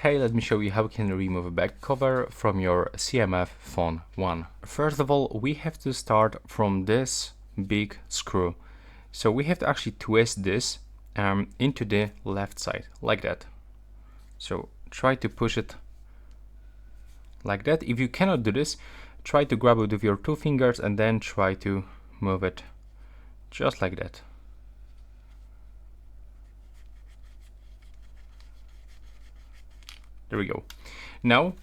Hey, let me show you how you can remove a back cover from your CMF Phone 1. First of all, we have to start from this big screw. So we have to actually twist this into the left side, like that. So try to push it like that. If you cannot do this, try to grab it with your two fingers and then try to move it just like that. There we go. Now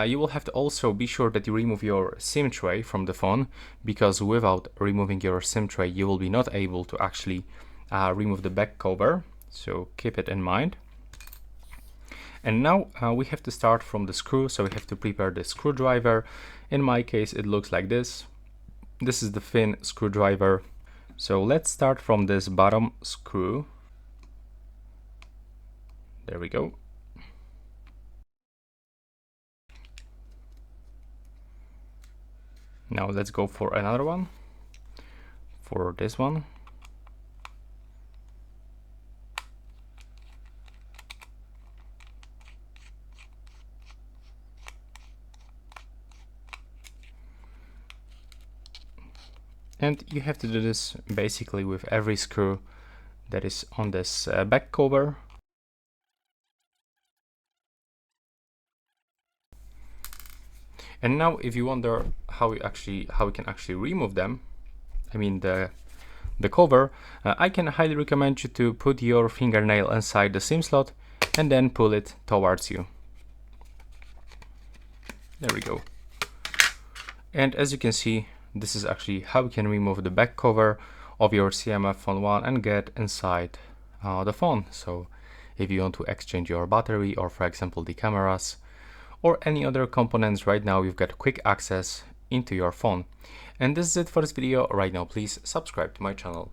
you will have to also be sure that you remove your SIM tray from the phone, because without removing your SIM tray you will be not able to actually remove the back cover, so keep it in mind. And now we have to start from the screw, so we have to prepare the screwdriver. In my case it looks like this. This is the thin screwdriver. So let's start from this bottom screw. There we go. Now let's go for another one, for this one. And you have to do this basically with every screw that is on this back cover. And now if you wonder how we can actually remove them, I mean the cover, I can highly recommend you to put your fingernail inside the SIM slot and then pull it towards you. There we go. And as you can see, this is actually how you can remove the back cover of your CMF Phone 1 and get inside the phone. So if you want to exchange your battery, or for example the cameras, or any other components, right now you've got quick access into your phone. And this is it for this video. Right now, please subscribe to my channel.